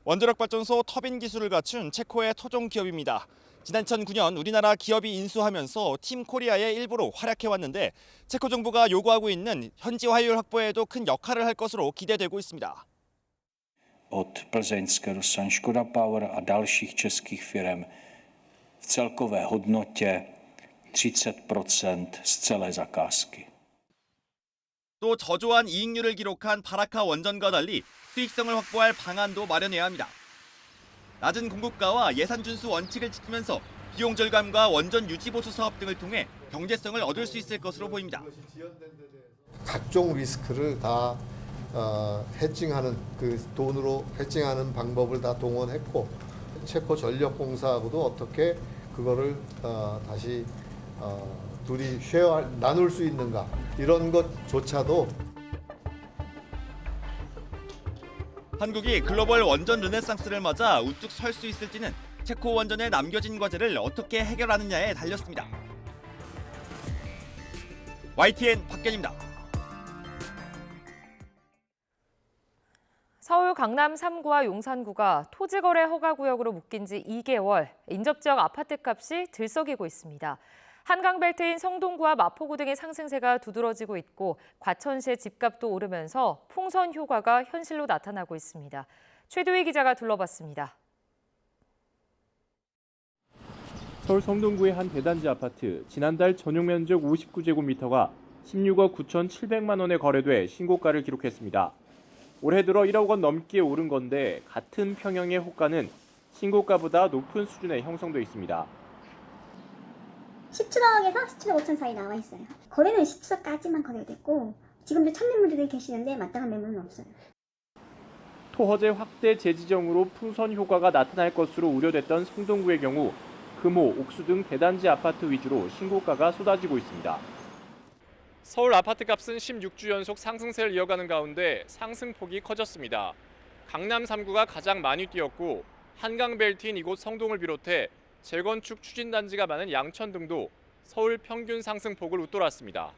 원자력 발전소 터빈 기술을 갖춘 체코의 토종 기업입니다. 지난 2009년 우리나라 기업이 인수하면서 팀 코리아의 일부로 활약해왔는데 체코 정부가 요구하고 있는 현지 화요율 확보에도 큰 역할을 할 것으로 기대되고 있습니다. Od plzeňské Rosan Škoda Power a dalších českých firm v celkové hodnotě 30% z celé zakázky. 또 저조한 이익률을 기록한 바라카 원전과 달리 수익성을 확보할 방안도 마련해야 합니다. 낮은 공급가와 예산 준수 원칙을 지키면서 비용 절감과 원전 유지 보수 사업 등을 통해 경제성을 얻을 수 있을 것으로 보입니다. 각종 리스크를 다 해칭하는 그 돈으로 해칭하는 방법을 다 동원했고 체코 전력공사하고도 어떻게 그거를 다시 둘이 나눌 수 있는가 이런 것조차도 한국이 글로벌 원전 르네상스를 맞아 우뚝 설 수 있을지는 체코 원전에 남겨진 과제를 어떻게 해결하느냐에 달렸습니다. YTN 박견입니다. 서울 강남 3구와 용산구가 토지거래 허가구역으로 묶인 지 2개월, 인접지역 아파트값이 들썩이고 있습니다. 한강벨트인 성동구와 마포구 등의 상승세가 두드러지고 있고 과천시의 집값도 오르면서 풍선 효과가 현실로 나타나고 있습니다. 최도희 기자가 둘러봤습니다. 서울 성동구의 한 대단지 아파트, 지난달 전용 면적 59제곱미터가 16억 9,700만 원에 거래돼 신고가를 기록했습니다. 올해 들어 1억 원 넘게 오른 건데 같은 평형의 호가는 신고가보다 높은 수준에 형성돼 있습니다. 17억에서 17억 5천 사이 나와 있어요. 거래는 17억까지만 거래됐고 지금도 찾는 분들이 계시는데 마땅한 매물은 없어요. 토허제 확대 재지정으로 풍선 효과가 나타날 것으로 우려됐던 성동구의 경우 금호, 옥수 등 대단지 아파트 위주로 신고가가 쏟아지고 있습니다. 서울 아파트값은 16주 연속 상승세를 이어가는 가운데 상승폭이 커졌습니다. 강남 3구가 가장 많이 뛰었고 한강벨트인 이곳 성동을 비롯해 재건축 추진단지가 많은 양천 등도 서울 평균 상승폭을 웃돌았습니다.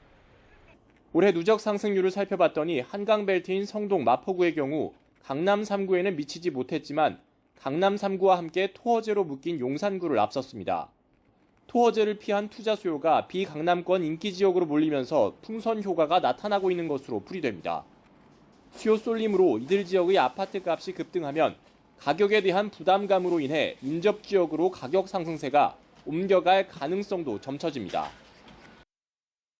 올해 누적 상승률을 살펴봤더니 한강벨트인 성동 마포구의 경우 강남 3구에는 미치지 못했지만 강남 3구와 함께 토허제로 묶인 용산구를 앞섰습니다. 토허제를 피한 투자 수요가 비강남권 인기 지역으로 몰리면서 풍선 효과가 나타나고 있는 것으로 풀이됩니다. 수요 쏠림으로 이들 지역의 아파트 값이 급등하면 가격에 대한 부담감으로 인해 인접 지역으로 가격 상승세가 옮겨갈 가능성도 점쳐집니다.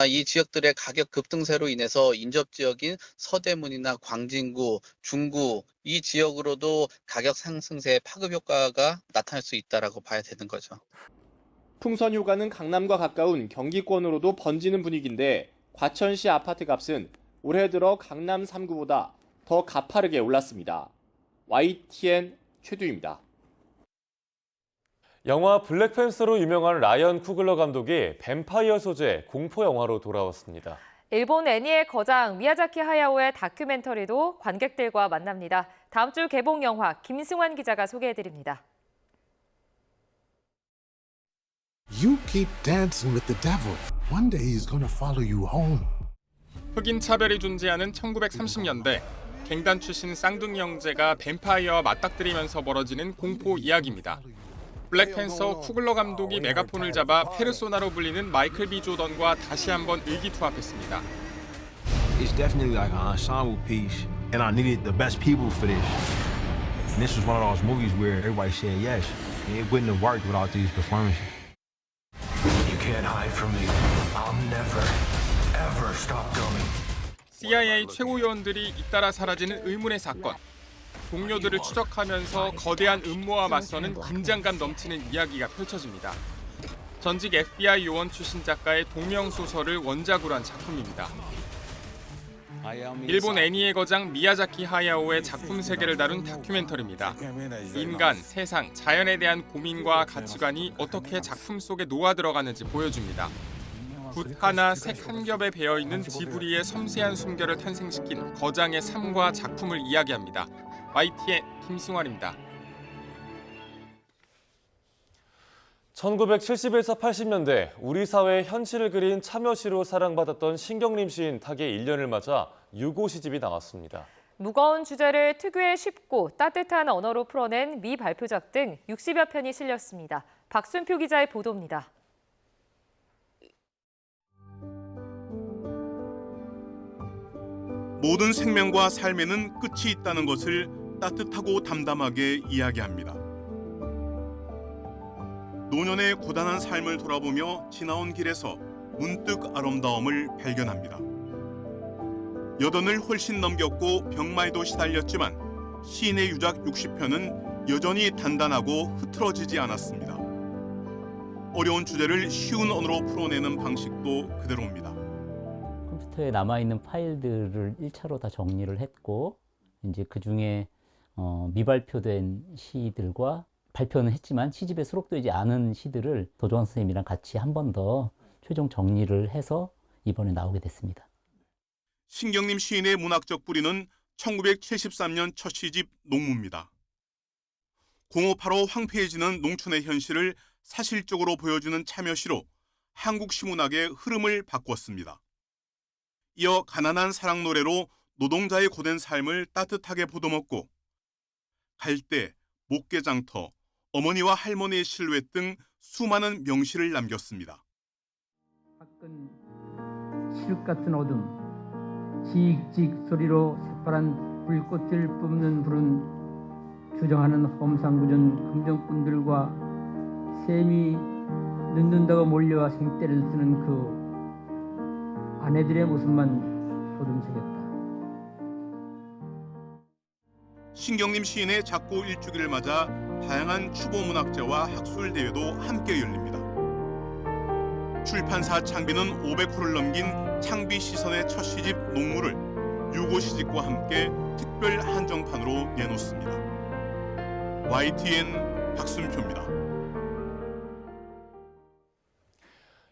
이 지역들의 가격 급등세로 인해서 인접 지역인 서대문이나 광진구, 중구 이 지역으로도 가격 상승세의 파급 효과가 나타날 수 있다라고 봐야 되는 거죠. 풍선 효과는 강남과 가까운 경기권으로도 번지는 분위기인데 과천시 아파트 값은 올해 들어 강남 3구보다 더 가파르게 올랐습니다. YTN 최두입니다. 영화 블랙팬서로 유명한 라이언 쿠글러 감독이 뱀파이어 소재 공포 영화로 돌아왔습니다. 일본 애니의 거장 미야자키 하야오의 다큐멘터리도 관객들과 만납니다. 다음 주 개봉 영화 김승환 기자가 소개해드립니다. You keep dancing with the devil. One day he's gonna follow you home. 흑인 차별이 존재하는 1930년대 갱단 출신 쌍둥이 형제가 뱀파이어와 맞닥뜨리면서 벌어지는 공포 이야기입니다. 블랙팬서 쿠글러 감독이 메가폰을 잡아 페르소나로 불리는 마이클 B. 조던과 다시 한번 의기투합했습니다. It's definitely like an ensemble piece, and I needed the best people for this. And this was one of those movies where everybody said yes. It wouldn't have worked without these performances. You can't hide from me. I'll never, ever stop coming. CIA 최고 요원들이 잇따라 사라지는 의문의 사건. 동료들을 추적하면서 거대한 음모와 맞서는 긴장감 넘치는 이야기가 펼쳐집니다. 전직 FBI 요원 출신 작가의 동명소설을 원작으로 한 작품입니다. 일본 애니의 거장 미야자키 하야오의 작품 세계를 다룬 다큐멘터리입니다. 인간, 세상, 자연에 대한 고민과 가치관이 어떻게 작품 속에 녹아들어가는지 보여줍니다. 붓 하나, 색 한 겹에 배어있는 지브리의 섬세한 숨결을 탄생시킨 거장의 삶과 작품을 이야기합니다. YTN 김승환입니다. 1970에서 80년대 우리 사회의 현실을 그린 참여시로 사랑받았던 신경림 시인 타계 1년을 맞아 유고 시집이 나왔습니다. 무거운 주제를 특유의 쉽고 따뜻한 언어로 풀어낸 미발표작 등 60여 편이 실렸습니다. 박순표 기자의 보도입니다. 모든 생명과 삶에는 끝이 있다는 것을 따뜻하고 담담하게 이야기합니다. 노년의 고단한 삶을 돌아보며 지나온 길에서 문득 아름다움을 발견합니다. 여든을 훨씬 넘겼고 병마에도 시달렸지만 시인의 유작 60편은 여전히 단단하고 흐트러지지 않았습니다. 어려운 주제를 쉬운 언어로 풀어내는 방식도 그대로입니다. 컴퓨터에 남아있는 파일들을 1차로 다 정리를 했고 이제 그중에 미발표된 시들과 발표는 했지만 시집에 수록되지 않은 시들을 도정환 선생님이랑 같이 한 번 더 최종 정리를 해서 이번에 나오게 됐습니다. 신경림 시인의 문학적 뿌리는 1973년 첫 시집 농무입니다. 공업화로 황폐해지는 농촌의 현실을 사실적으로 보여주는 참여시로 한국 시문학의 흐름을 바꿨습니다. 이어 가난한 사랑 노래로 노동자의 고된 삶을 따뜻하게 보듬었고 갈대, 목개장터, 어머니와 할머니의 실루엣 등 수많은 명시를 남겼습니다. 실 같은 어둠, 지익지익 소리로 새파란 불꽃을 뿜는 불은 주정하는 험상궂은 금정꾼들과 샘이 늦는다고 몰려와 생떼를 쓰는 그 아내들의 모습만 보듬새겼다. 신경림 시인의 작고 일주기를 맞아 다양한 추보 문학제와 학술 대회도 함께 열립니다. 출판사 창비는 500호를 넘긴 창비 시선의 첫 시집 농무를 유고 시집과 함께 특별 한정판으로 내놓습니다. YTN 박순표입니다.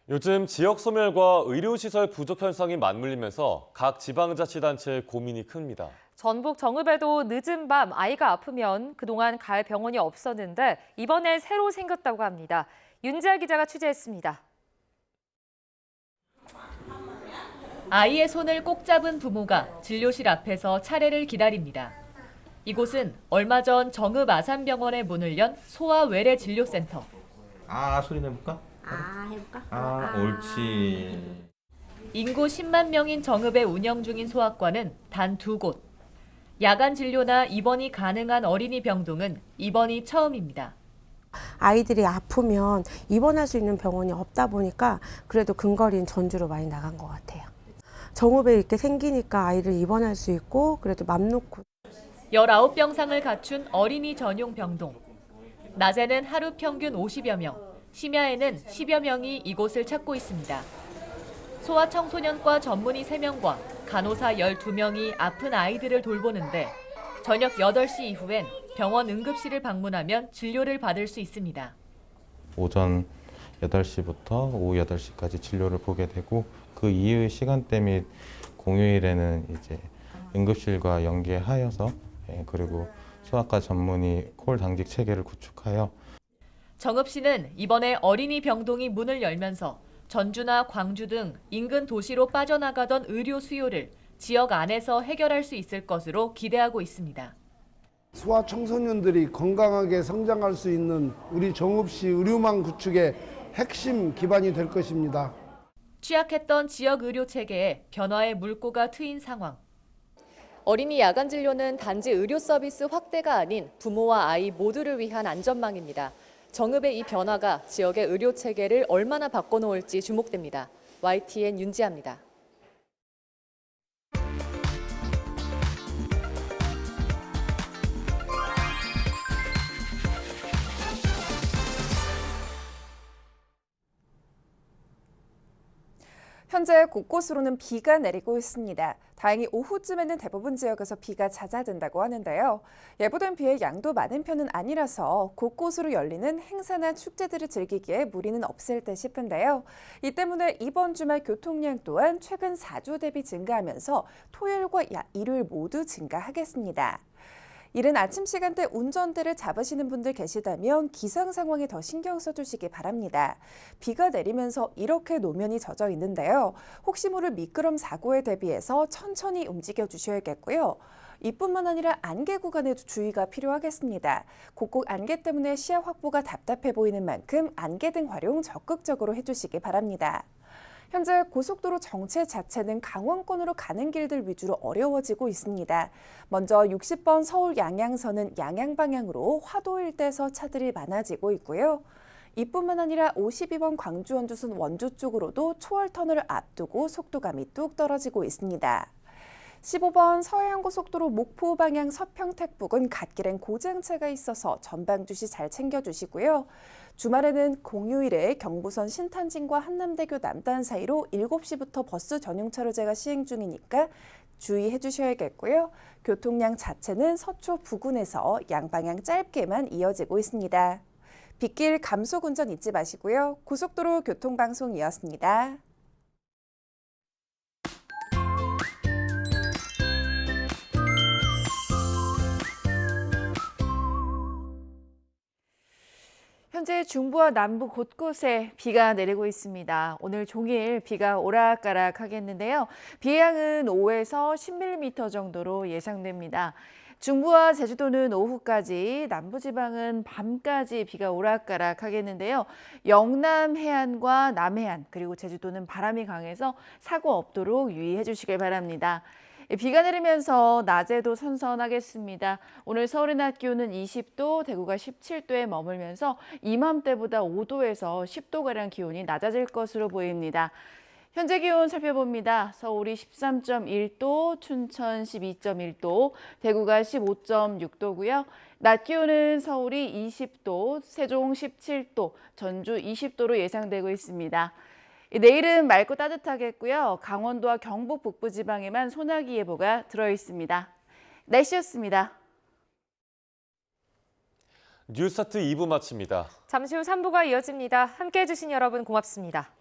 요즘 지역 소멸과 의료시설 부족 현상이 맞물리면서 각 지방자치단체의 고민이 큽니다. 전북 정읍에도 늦은 밤 아이가 아프면 그동안 갈 병원이 없었는데 이번엔 새로 생겼다고 합니다. 윤지아 기자가 취재했습니다. 아이의 손을 꼭 잡은 부모가 진료실 앞에서 차례를 기다립니다. 이곳은 얼마 전 정읍 아산병원에 문을 연 소아외래진료센터. 소리 내볼까? 해볼까? 옳지. 인구 10만 명인 정읍에 운영 중인 소아과는 단 2곳. 야간 진료나 입원이 가능한 어린이 병동은 이번이 처음입니다. 아이들이 아프면 입원할 수 있는 병원이 없다 보니까 그래도 근거리인 전주로 많이 나간 것 같아요. 정읍에 이렇게 생기니까 아이를 입원할 수 있고 그래도 맘 놓고. 19병상을 갖춘 어린이 전용 병동. 낮에는 하루 평균 50여 명, 심야에는 10여 명이 이곳을 찾고 있습니다. 소아청소년과 전문의 3명과 간호사 12명이 아픈 아이들을 돌보는데 저녁 8시 이후엔 병원 응급실을 방문하면 진료를 받을 수 있습니다. 오전 8시부터 오후 8시까지 진료를 보게 되고 그 이후의 시간대 및 공휴일에는 이제 응급실과 연계하여서 그리고 소아과 전문의 콜 당직 체계를 구축하여 정읍시는 이번에 어린이 병동이 문을 열면서 전주나 광주 등 인근 도시로 빠져나가던 의료 수요를 지역 안에서 해결할 수 있을 것으로 기대하고 있습니다. 소아 청소년들이 건강하게 성장할 수 있는 우리 정읍시 의료망 구축의 핵심 기반이 될 것입니다. 취약했던 지역 의료 체계에 변화의 물꼬가 트인 상황. 어린이 야간 진료는 단지 의료 서비스 확대가 아닌 부모와 아이 모두를 위한 안전망입니다. 정읍의 이 변화가 지역의 의료 체계를 얼마나 바꿔놓을지 주목됩니다. YTN 윤지아입니다. 현재 곳곳으로는 비가 내리고 있습니다. 다행히 오후쯤에는 대부분 지역에서 비가 잦아든다고 하는데요. 예보된 비의 양도 많은 편은 아니라서 곳곳으로 열리는 행사나 축제들을 즐기기에 무리는 없을 듯 싶은데요. 이 때문에 이번 주말 교통량 또한 최근 4주 대비 증가하면서 토요일과 일요일 모두 증가하겠습니다. 이른 아침 시간대 운전대를 잡으시는 분들 계시다면 기상 상황에 더 신경 써주시기 바랍니다. 비가 내리면서 이렇게 노면이 젖어 있는데요. 혹시 모를 미끄럼 사고에 대비해서 천천히 움직여 주셔야겠고요. 이뿐만 아니라 안개 구간에도 주의가 필요하겠습니다. 곳곳 안개 때문에 시야 확보가 답답해 보이는 만큼 안개등 활용 적극적으로 해주시기 바랍니다. 현재 고속도로 정체 자체는 강원권으로 가는 길들 위주로 어려워지고 있습니다. 먼저 60번 서울 양양선은 양양 방향으로 화도 일대에서 차들이 많아지고 있고요. 이뿐만 아니라 52번 광주 원주선 원주 쪽으로도 초월터널을 앞두고 속도감이 뚝 떨어지고 있습니다. 15번 서해안고속도로 목포 방향 서평택 부근 갓길엔 고장차가 있어서 전방 주시 잘 챙겨주시고요. 주말에는 공휴일에 경부선 신탄진과 한남대교 남단 사이로 7시부터 버스 전용 차로제가 시행 중이니까 주의해 주셔야겠고요. 교통량 자체는 서초 부근에서 양방향 짧게만 이어지고 있습니다. 빗길 감속 운전 잊지 마시고요. 고속도로 교통방송이었습니다. 현재 중부와 남부 곳곳에 비가 내리고 있습니다. 오늘 종일 비가 오락가락 하겠는데요. 비의 양은 5에서 10mm 정도로 예상됩니다. 중부와 제주도는 오후까지, 남부지방은 밤까지 비가 오락가락 하겠는데요. 영남 해안과 남해안, 그리고 제주도는 바람이 강해서 사고 없도록 유의해 주시길 바랍니다. 비가 내리면서 낮에도 선선하겠습니다. 오늘 서울의 낮 기온은 20도, 대구가 17도에 머물면서 이맘때보다 5도에서 10도가량 기온이 낮아질 것으로 보입니다. 현재 기온 살펴봅니다. 서울이 13.1도, 춘천 12.1도, 대구가 15.6도고요. 낮 기온은 서울이 20도, 세종 17도, 전주 20도로 예상되고 있습니다. 내일은 맑고 따뜻하겠고요. 강원도와 경북 북부 지방에만 소나기 예보가 들어 있습니다. 날씨였습니다. 뉴스타트 2부 마칩니다. 잠시 후 3부가 이어집니다. 함께해 주신 여러분 고맙습니다.